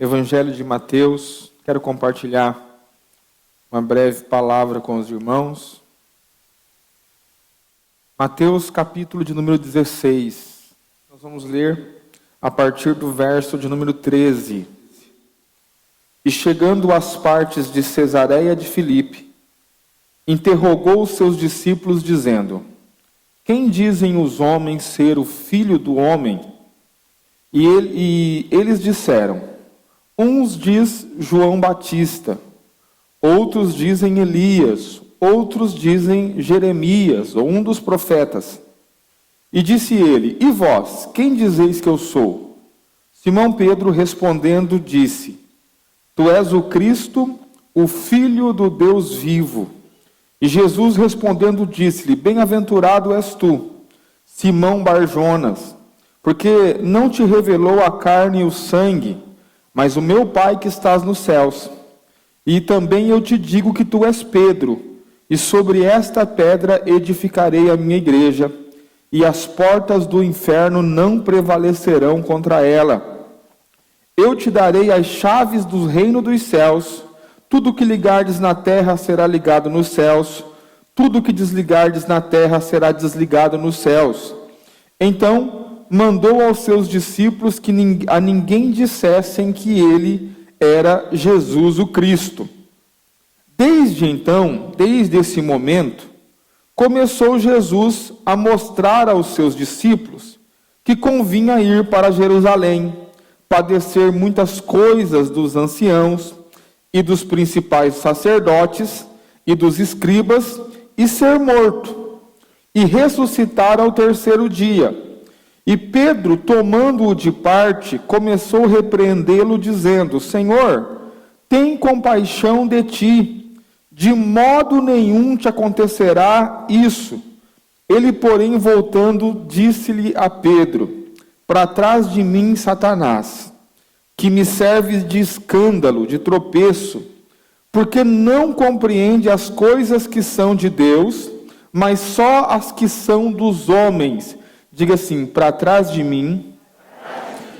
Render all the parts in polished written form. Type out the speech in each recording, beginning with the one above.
Evangelho de Mateus. Quero compartilhar uma breve palavra com os irmãos. Mateus, capítulo de número 16. Nós vamos ler a partir do verso de número 13. E chegando às partes de Cesareia de Filipe, interrogou os seus discípulos, dizendo: Quem dizem os homens ser o Filho do Homem? E eles disseram: Uns diz João Batista, outros dizem Elias, outros dizem Jeremias, ou um dos profetas. E disse ele: E vós, quem dizeis que eu sou? Simão Pedro respondendo disse: Tu és o Cristo, o Filho do Deus vivo. E Jesus respondendo disse-lhe: Bem-aventurado és tu, Simão Barjonas, porque não te revelou a carne e o sangue, mas o meu Pai que estás nos céus. E também eu te digo que tu és Pedro, e sobre esta pedra edificarei a minha igreja, e as portas do inferno não prevalecerão contra ela. Eu te darei as chaves do reino dos céus. Tudo que ligardes na terra será ligado nos céus, tudo que desligardes na terra será desligado nos céus. Então mandou aos seus discípulos que a ninguém dissessem que ele era Jesus o Cristo. Desde esse momento, começou Jesus a mostrar aos seus discípulos que convinha ir para Jerusalém, padecer muitas coisas dos anciãos e dos principais sacerdotes e dos escribas, e ser morto, e ressuscitar ao terceiro dia. E Pedro, tomando-o de parte, começou a repreendê-lo, dizendo: Senhor, tem compaixão de ti, de modo nenhum te acontecerá isso. Ele, porém, voltando, disse-lhe a Pedro: Para trás de mim, Satanás, que me serves de escândalo, de tropeço, porque não compreende as coisas que são de Deus, mas só as que são dos homens. Diga assim: para trás de mim,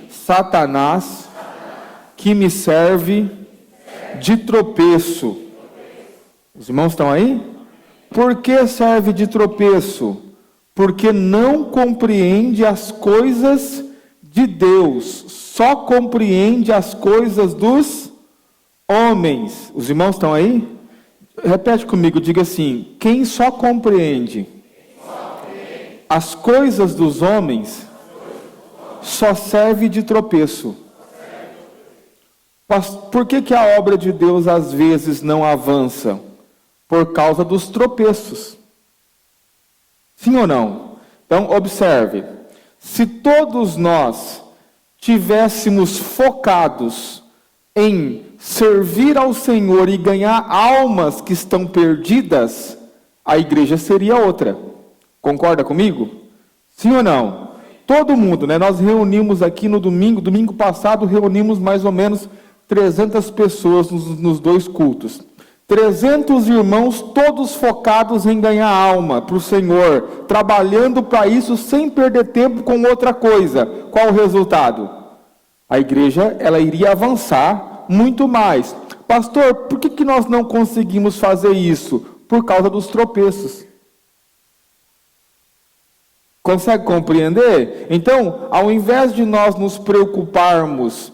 Satanás, que me serve de tropeço. Os irmãos estão aí? Por que serve de tropeço? Porque não compreende as coisas de Deus, só compreende as coisas dos homens. Os irmãos estão aí? Repete comigo, diga assim: quem só compreende as coisas dos homens só serve de tropeço. Por que a obra de Deus às vezes não avança? Por causa dos tropeços. Sim ou não? Então, observe. Se todos nós tivéssemos focados em servir ao Senhor e ganhar almas que estão perdidas, a igreja seria outra. Concorda comigo? Sim ou não? Todo mundo, né? Nós reunimos aqui no domingo passado, reunimos mais ou menos 300 pessoas nos dois cultos. 300 irmãos, todos focados em ganhar alma para o Senhor, trabalhando para isso sem perder tempo com outra coisa. Qual o resultado? A igreja, ela iria avançar muito mais. Pastor, por que nós não conseguimos fazer isso? Por causa dos tropeços. Consegue compreender? Então, ao invés de nós nos preocuparmos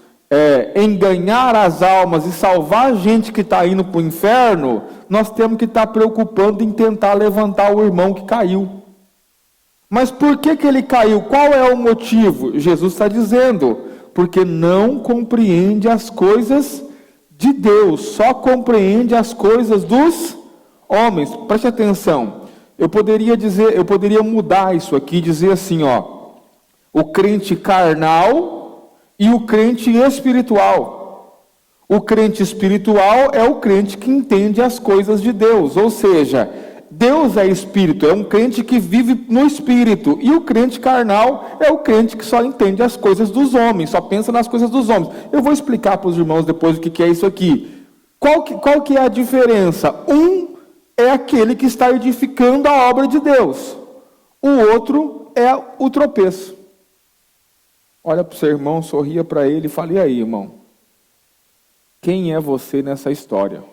em ganhar as almas e salvar a gente que está indo para o inferno, nós temos que estar preocupando em tentar levantar o irmão que caiu. Mas por que ele caiu? Qual é o motivo? Jesus está dizendo: porque não compreende as coisas de Deus, só compreende as coisas dos homens. Preste atenção. Eu poderia mudar isso aqui e dizer assim, o crente carnal e o crente espiritual. O crente espiritual é o crente que entende as coisas de Deus, ou seja, Deus é espírito, é um crente que vive no espírito, e o crente carnal é o crente que só entende as coisas dos homens, só pensa nas coisas dos homens. Eu vou explicar para os irmãos depois o que é isso aqui. Qual que é a diferença? Um é aquele que está edificando a obra de Deus, o outro é o tropeço. Olha para o seu irmão, sorria para ele e fale: e aí, irmão? Quem é você nessa história?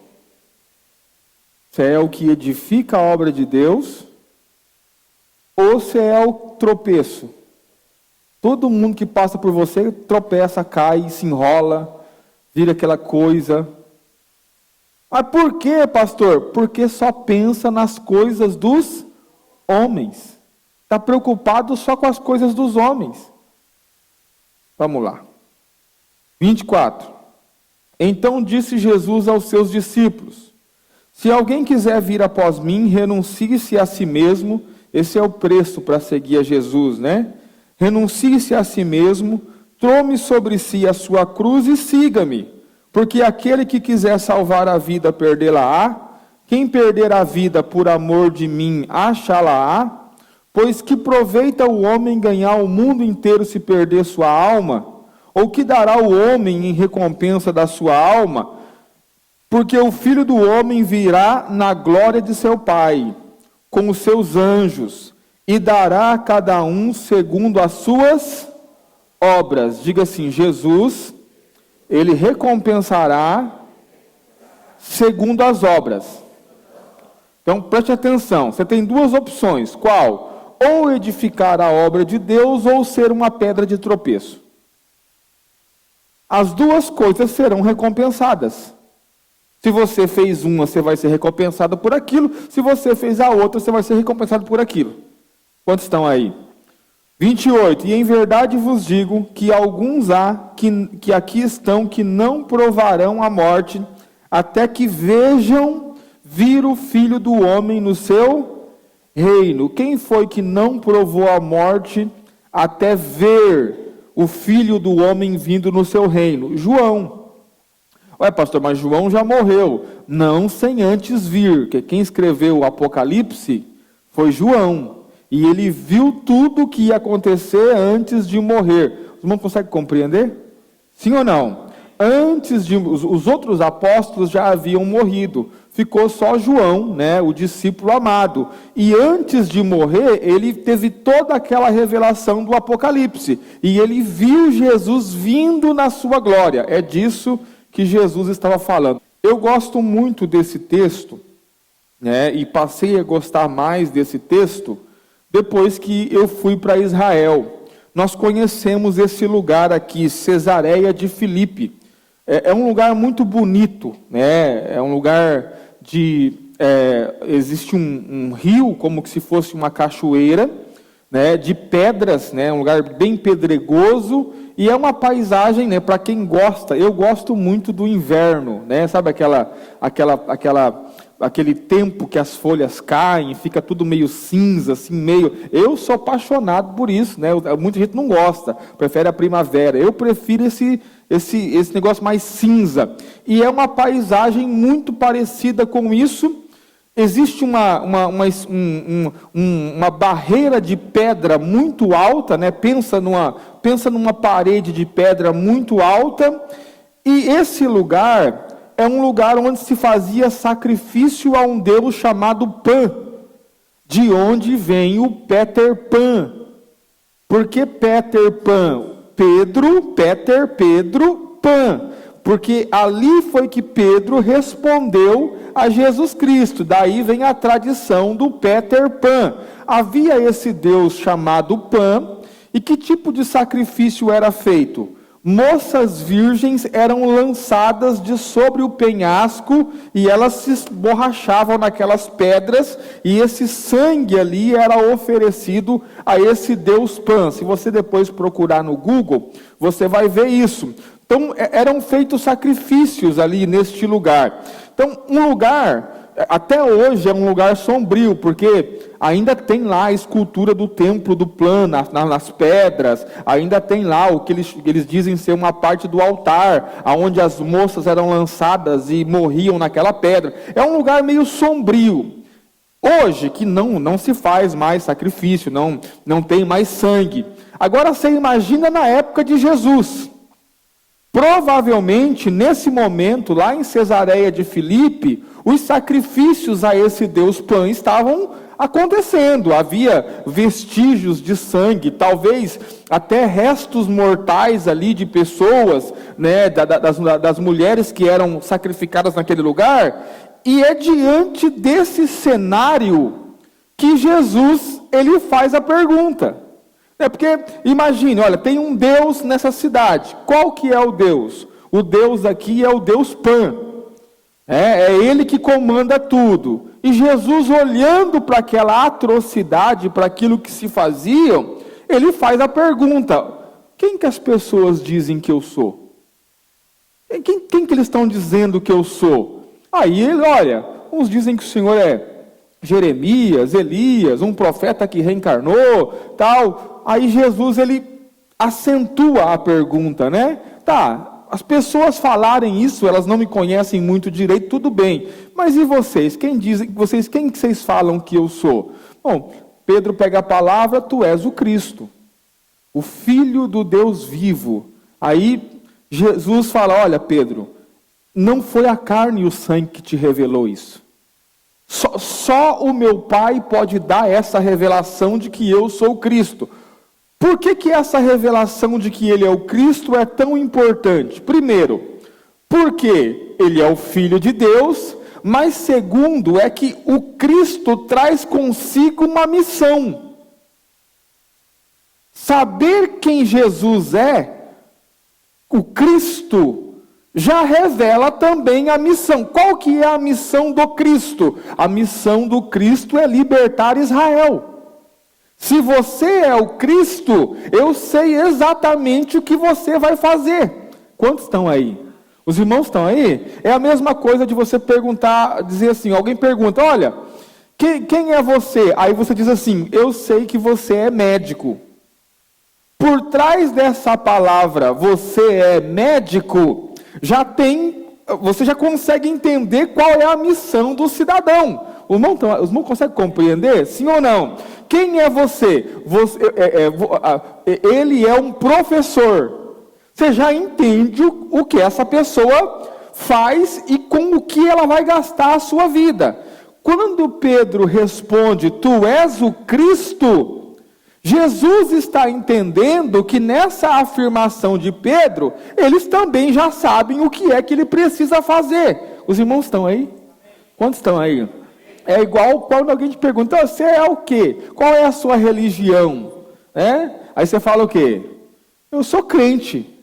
Você é o que edifica a obra de Deus? Ou você é o tropeço? Todo mundo que passa por você tropeça, cai, se enrola, vira aquela coisa. Mas por quê, pastor? Porque só pensa nas coisas dos homens. Está preocupado só com as coisas dos homens. Vamos lá. 24. Então disse Jesus aos seus discípulos: se alguém quiser vir após mim, renuncie-se a si mesmo. Esse é o preço para seguir a Jesus, né? Renuncie-se a si mesmo, tome sobre si a sua cruz e siga-me. Porque aquele que quiser salvar a vida, perdê-la-á. Quem perder a vida por amor de mim, achá-la-á. Pois que proveita o homem ganhar o mundo inteiro se perder sua alma? Ou que dará o homem em recompensa da sua alma? Porque o Filho do Homem virá na glória de seu Pai, com os seus anjos, e dará a cada um segundo as suas obras. Diga assim: Jesus, Ele recompensará segundo as obras. Então preste atenção, você tem duas opções. Qual? Ou edificar a obra de Deus, ou ser uma pedra de tropeço. As duas coisas serão recompensadas. Se você fez uma, você vai ser recompensado por aquilo. Se você fez a outra, você vai ser recompensado por aquilo. Quantos estão aí? 28. E em verdade vos digo que alguns há que aqui estão que não provarão a morte, até que vejam vir o Filho do Homem no seu reino. Quem foi que não provou a morte até ver o Filho do Homem vindo no seu reino? João. Ué, pastor, mas João já morreu. Não sem antes vir, porque quem escreveu o Apocalipse foi João. E ele viu tudo o que ia acontecer antes de morrer. Os irmãos conseguem compreender? Sim ou não? Antes de os outros apóstolos já haviam morrido. Ficou só João, né, o discípulo amado. E antes de morrer, ele teve toda aquela revelação do Apocalipse. E ele viu Jesus vindo na sua glória. É disso que Jesus estava falando. Eu gosto muito desse texto, né, e passei a gostar mais desse texto depois que eu fui para Israel. Nós conhecemos esse lugar aqui, Cesareia de Filipe. É um lugar muito bonito, né? É um lugar existe um rio, como se fosse uma cachoeira, né, de pedras, né, um lugar bem pedregoso, e é uma paisagem, né, para quem gosta. Eu gosto muito do inverno, né, sabe aquele tempo que as folhas caem, fica tudo meio cinza, assim, meio... Eu sou apaixonado por isso, né? Muita gente não gosta, prefere a primavera. Eu prefiro esse negócio mais cinza. E é uma paisagem muito parecida com isso. Existe uma barreira de pedra muito alta, né? Pensa numa parede de pedra muito alta, e esse lugar é um lugar onde se fazia sacrifício a um deus chamado Pan, de onde vem o Peter Pan. Por que Peter Pan? Pedro, Pan. Porque ali foi que Pedro respondeu a Jesus Cristo. Daí vem a tradição do Peter Pan. Havia esse deus chamado Pan, e que tipo de sacrifício era feito? Moças virgens eram lançadas de sobre o penhasco, e elas se esborrachavam naquelas pedras, e esse sangue ali era oferecido a esse deus Pan. Se você depois procurar no Google, você vai ver isso. Então, eram feitos sacrifícios ali neste lugar. Então, um lugar, até hoje é um lugar sombrio, porque ainda tem lá a escultura do templo do Pan, nas pedras, ainda tem lá o que eles dizem ser uma parte do altar, onde as moças eram lançadas e morriam naquela pedra. É um lugar meio sombrio. Hoje, que não se faz mais sacrifício, não tem mais sangue. Agora, você imagina na época de Jesus. Provavelmente, nesse momento, lá em Cesareia de Filipe, os sacrifícios a esse deus Pan estavam acontecendo. Havia vestígios de sangue, talvez até restos mortais ali de pessoas, né, das mulheres que eram sacrificadas naquele lugar. E é diante desse cenário que Jesus ele faz a pergunta. Porque imagine, olha, tem um Deus nessa cidade. Qual que é o Deus? O Deus aqui é o Deus Pan. É Ele que comanda tudo. E Jesus, olhando para aquela atrocidade, para aquilo que se faziam, Ele faz a pergunta: quem que as pessoas dizem que eu sou? Quem que eles estão dizendo que eu sou? Aí ele, olha, uns dizem que o Senhor é Jeremias, Elias, um profeta que reencarnou, tal. Aí Jesus, ele acentua a pergunta, né? Tá, as pessoas falarem isso, elas não me conhecem muito direito, tudo bem. Mas e vocês? Quem que vocês falam que eu sou? Bom, Pedro pega a palavra: tu és o Cristo, o Filho do Deus vivo. Aí Jesus fala: olha, Pedro, não foi a carne e o sangue que te revelou isso. Só o meu Pai pode dar essa revelação de que eu sou o Cristo. Por que essa revelação de que Ele é o Cristo é tão importante? Primeiro, porque Ele é o Filho de Deus, mas segundo, é que o Cristo traz consigo uma missão. Saber quem Jesus é, o Cristo, já revela também a missão. Qual que é a missão do Cristo? A missão do Cristo é libertar Israel. Se você é o Cristo, eu sei exatamente o que você vai fazer. Quantos estão aí? Os irmãos estão aí? É a mesma coisa de você perguntar, dizer assim, alguém pergunta: olha, quem é você? Aí você diz assim: eu sei que você é médico. Por trás dessa palavra, você é médico, você já consegue entender qual é a missão do cidadão. Os irmãos conseguem compreender? Sim ou não? Quem é você? Ele é um professor. Você já entende o que essa pessoa faz e com o que ela vai gastar a sua vida. Quando Pedro responde: tu és o Cristo, Jesus está entendendo que nessa afirmação de Pedro, eles também já sabem o que é que ele precisa fazer. Os irmãos estão aí? Quantos estão aí? É igual quando alguém te pergunta: você é o quê? Qual é a sua religião? Aí você fala o quê? Eu sou crente.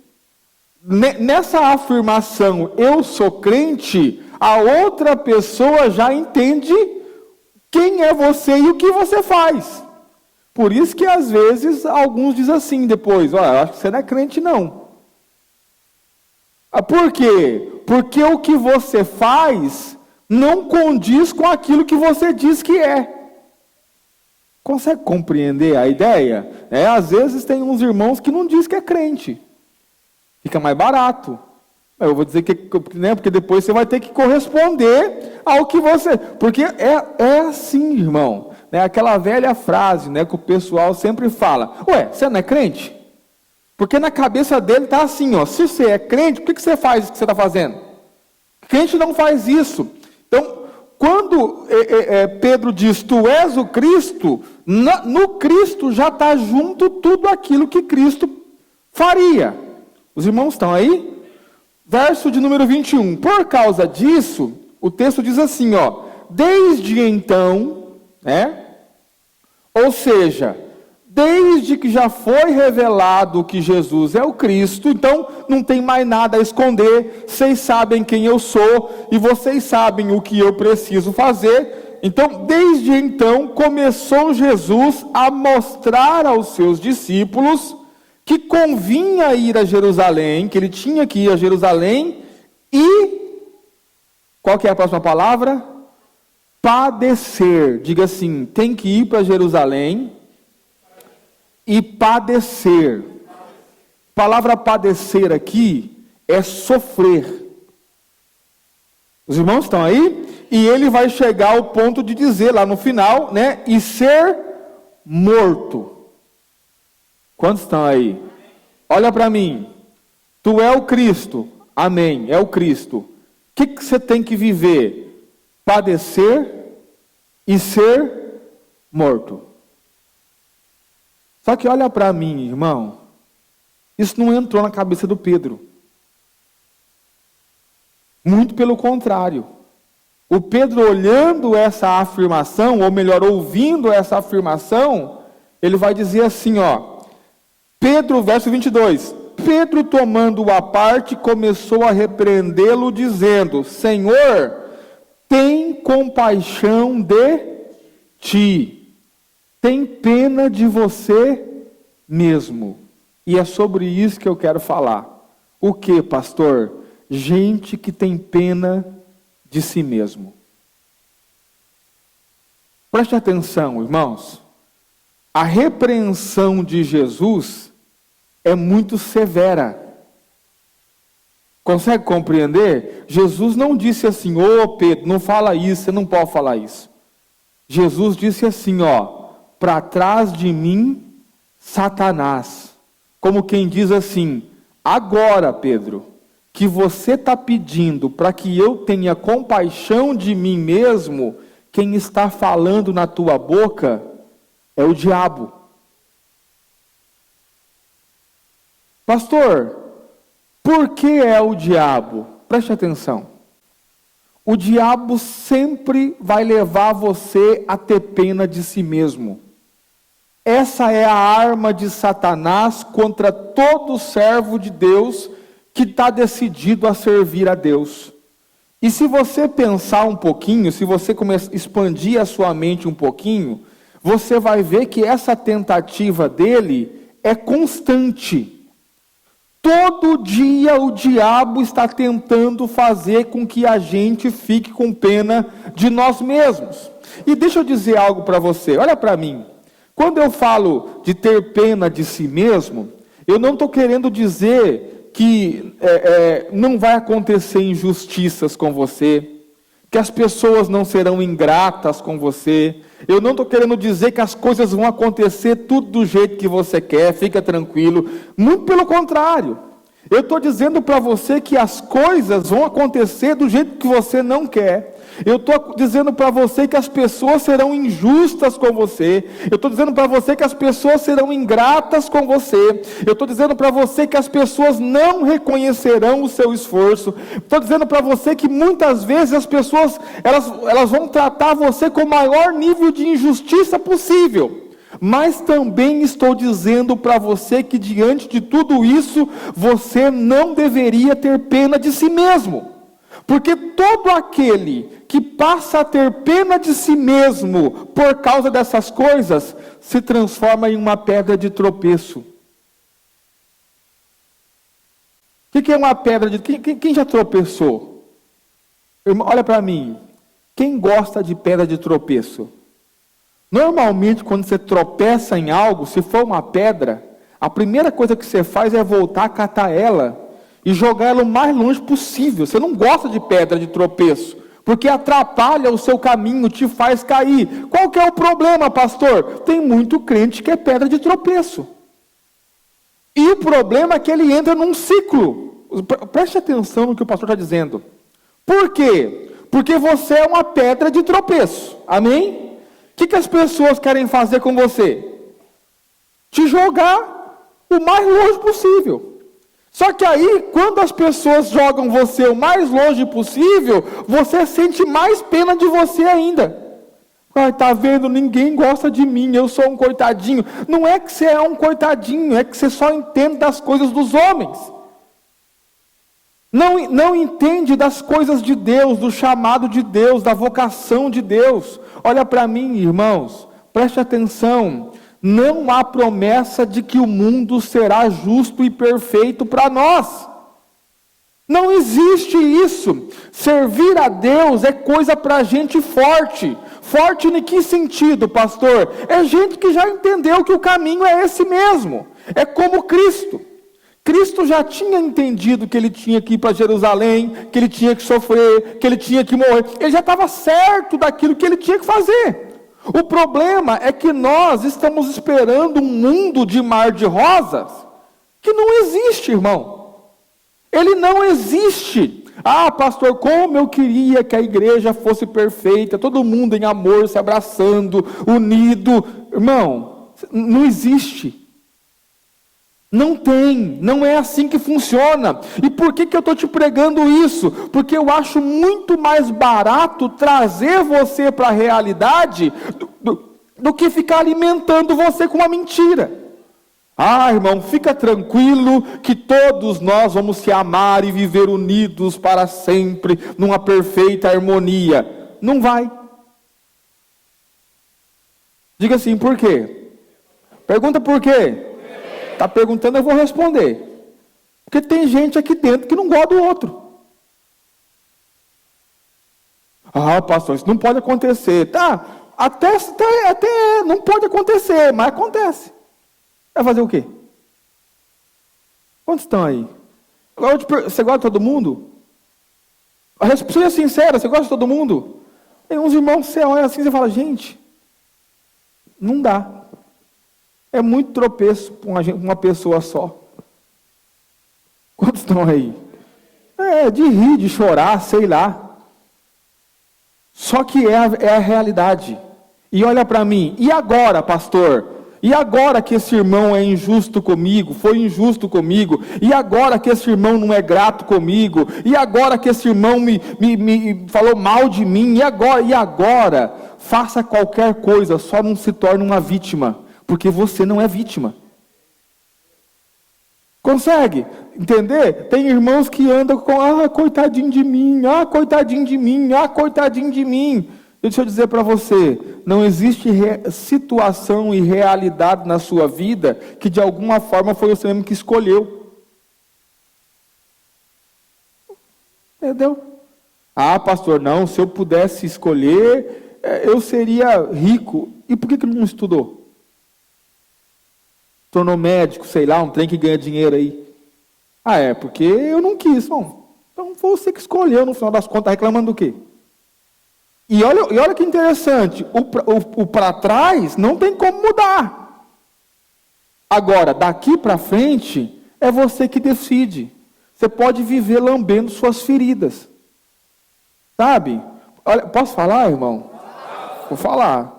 Nessa afirmação, eu sou crente, a outra pessoa já entende quem é você e o que você faz. Por isso que às vezes alguns dizem assim depois: olha, acho que você não é crente não. Por quê? Porque o que você faz não condiz com aquilo que você diz que é. Consegue compreender a ideia? Às vezes tem uns irmãos que não diz que é crente. Fica mais barato. Eu vou dizer porque depois você vai ter que corresponder ao que você... Porque é assim, irmão. Aquela velha frase, que o pessoal sempre fala: ué, você não é crente? Porque na cabeça dele está assim, se você é crente, por que você faz o que você está fazendo? Crente não faz isso. Então, quando Pedro diz: tu és o Cristo, no Cristo já está junto tudo aquilo que Cristo faria. Os irmãos estão aí? Verso de número 21. Por causa disso, o texto diz assim, desde então, ou seja, desde que já foi revelado que Jesus é o Cristo, então não tem mais nada a esconder, vocês sabem quem eu sou, e vocês sabem o que eu preciso fazer. Então, desde então, começou Jesus a mostrar aos seus discípulos que convinha ir a Jerusalém, que ele tinha que ir a Jerusalém, e, qual que é a próxima palavra? Padecer. Diga assim: tem que ir para Jerusalém e padecer. A palavra padecer aqui é sofrer. Os irmãos estão aí? E ele vai chegar ao ponto de dizer lá no final, e ser morto. Quantos estão aí? Olha para mim. Tu é o Cristo. Amém, é o Cristo. O que você tem que viver? Padecer e ser morto. Só que olha para mim, irmão, isso não entrou na cabeça do Pedro. Muito pelo contrário. O Pedro, olhando essa afirmação, ou melhor, ouvindo essa afirmação, ele vai dizer assim, Pedro, verso 22, Pedro, tomando-o à parte, começou a repreendê-lo, dizendo, Senhor, tem compaixão de ti, tem pena de você mesmo. E é sobre isso que eu quero falar. O que, pastor? Gente que tem pena de si mesmo. Preste atenção, irmãos. A repreensão de Jesus é muito severa. Consegue compreender? Jesus não disse assim, Pedro, não fala isso, você não pode falar isso. Jesus disse assim, para trás de mim, Satanás. Como quem diz assim, agora, Pedro, que você está pedindo para que eu tenha compaixão de mim mesmo, quem está falando na tua boca é o diabo. Pastor, por que é o diabo? Preste atenção. O diabo sempre vai levar você a ter pena de si mesmo. Essa é a arma de Satanás contra todo servo de Deus que está decidido a servir a Deus. E se você pensar um pouquinho, se você expandir a sua mente um pouquinho, você vai ver que essa tentativa dele é constante. Todo dia o diabo está tentando fazer com que a gente fique com pena de nós mesmos. E deixa eu dizer algo para você, olha para mim. Quando eu falo de ter pena de si mesmo, eu não estou querendo dizer que não vai acontecer injustiças com você, que as pessoas não serão ingratas com você. Eu não estou querendo dizer que as coisas vão acontecer tudo do jeito que você quer, fica tranquilo. Muito pelo contrário. Eu estou dizendo para você que as coisas vão acontecer do jeito que você não quer. Eu estou dizendo para você que as pessoas serão injustas com você. Eu estou dizendo para você que as pessoas serão ingratas com você. Eu estou dizendo para você que as pessoas não reconhecerão o seu esforço. Estou dizendo para você que muitas vezes as pessoas elas vão tratar você com o maior nível de injustiça possível. Mas também estou dizendo para você que diante de tudo isso, você não deveria ter pena de si mesmo. Porque todo aquele que passa a ter pena de si mesmo por causa dessas coisas, se transforma em uma pedra de tropeço. O que é uma pedra de... Quem já tropeçou? Irmão, olha para mim. Quem gosta de pedra de tropeço? Normalmente, quando você tropeça em algo, se for uma pedra, a primeira coisa que você faz é voltar a catar ela e jogar ela o mais longe possível. Você não gosta de pedra de tropeço, porque atrapalha o seu caminho, te faz cair. Qual que é o problema, pastor? Tem muito crente que é pedra de tropeço. E o problema é que ele entra num ciclo. Preste atenção no que o pastor está dizendo. Por quê? Porque você é uma pedra de tropeço. Amém? O que as pessoas querem fazer com você? Te jogar o mais longe possível. Só que aí, quando as pessoas jogam você o mais longe possível, você sente mais pena de você ainda. Está vendo? Ninguém gosta de mim, eu sou um coitadinho. Não é que você é um coitadinho, é que você só entende das coisas dos homens. Não entende das coisas de Deus, do chamado de Deus, da vocação de Deus. Olha para mim, irmãos, preste atenção. Não há promessa de que o mundo será justo e perfeito para nós. Não existe isso. Servir a Deus é coisa para gente forte. Forte em que sentido, pastor? É gente que já entendeu que o caminho é esse mesmo. É como Cristo. Cristo já tinha entendido que ele tinha que ir para Jerusalém, que ele tinha que sofrer, que ele tinha que morrer. Ele já estava certo daquilo que ele tinha que fazer. O problema é que nós estamos esperando um mundo de mar de rosas que não existe, irmão. Ele não existe. Ah, pastor, como eu queria que a igreja fosse perfeita, todo mundo em amor, se abraçando, unido. Irmão, não existe. Não tem, não é assim que funciona. E por que eu estou te pregando isso? Porque eu acho muito mais barato trazer você para a realidade do que ficar alimentando você com uma mentira. Ah, irmão, fica tranquilo que todos nós vamos se amar e viver unidos para sempre, numa perfeita harmonia. Não vai. Diga assim, por quê? Pergunta por quê? Está perguntando, eu vou responder. Porque tem gente aqui dentro que não gosta do outro. Ah, pastor, isso não pode acontecer. Tá, até não pode acontecer, mas acontece. Vai fazer o quê? Quantos estão aí? Você gosta de todo mundo? Seja sincera, você gosta de todo mundo? Tem uns irmãos que você olha assim e fala, gente, não dá. É muito tropeço para uma pessoa só. Quantos estão aí? De rir, de chorar, sei lá. Só que é a realidade. E olha para mim, e agora, pastor? E agora que esse irmão é injusto comigo, foi injusto comigo, e agora que esse irmão não é grato comigo, e agora que esse irmão me falou mal de mim, e agora, faça qualquer coisa, só não se torne uma vítima, porque você não é vítima. Consegue entender? Tem irmãos que andam com, coitadinho de mim, coitadinho de mim, coitadinho de mim. Deixa eu dizer para você, não existe situação e realidade na sua vida que de alguma forma foi você mesmo que escolheu. Entendeu? Ah, pastor, não, se eu pudesse escolher, eu seria rico. E por que não estudou? Tornou médico, sei lá, um trem que ganha dinheiro aí. Porque eu não quis. Bom, então foi você que escolheu, no final das contas, reclamando do quê? E olha que interessante, o para trás não tem como mudar. Agora, daqui para frente, é você que decide. Você pode viver lambendo suas feridas. Sabe? Olha, posso falar, irmão? Vou falar.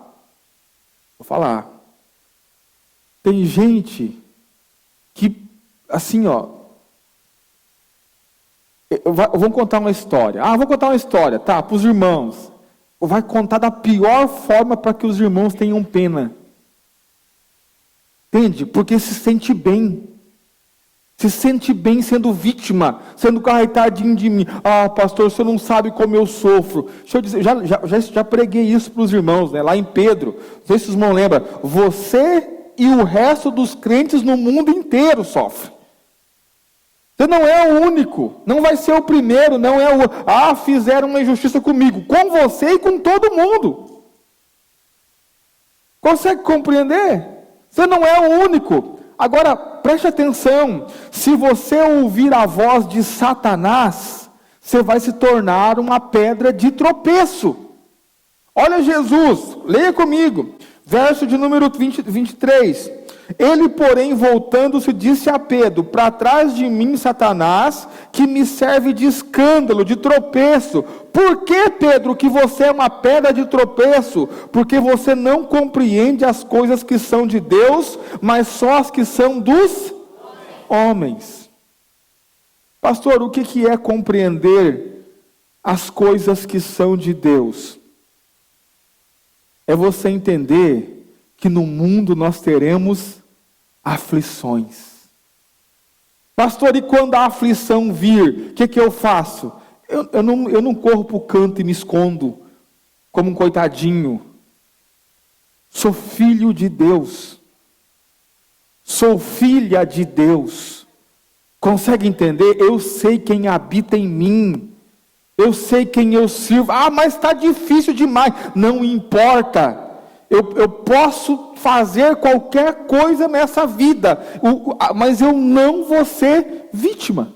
Tem gente que, assim, vou contar uma história. Vou contar uma história, tá, para os irmãos. Vai contar da pior forma para que os irmãos tenham pena. Entende? Porque se sente bem. Se sente bem sendo vítima, sendo coitadinho de mim. Pastor, você não sabe como eu sofro. Deixa eu dizer, já preguei isso para os irmãos, né? Lá em Pedro. Não sei se vocês não lembram. Você e o resto dos crentes no mundo inteiro sofre. Você não é o único, não vai ser o primeiro, não é fizeram uma injustiça comigo, com você e com todo mundo. Consegue compreender? Você não é o único. Agora, preste atenção, se você ouvir a voz de Satanás, você vai se tornar uma pedra de tropeço. Olha Jesus, leia comigo, verso de número 23. Ele, porém, voltando-se, disse a Pedro, para trás de mim, Satanás, que me serve de escândalo, de tropeço. Por que, Pedro, que você é uma pedra de tropeço? Porque você não compreende as coisas que são de Deus, mas só as que são dos homens. Pastor, o que é compreender as coisas que são de Deus? É você entender que no mundo nós teremos aflições. Pastor, e quando a aflição vir, o que eu faço? Eu não corro para o canto e me escondo como um coitadinho. Sou filho de Deus. Sou filha de Deus. Consegue entender? Eu sei quem habita em mim. Eu sei quem eu sirvo. Mas está difícil demais. Não importa. Eu posso fazer qualquer coisa nessa vida, mas eu não vou ser vítima.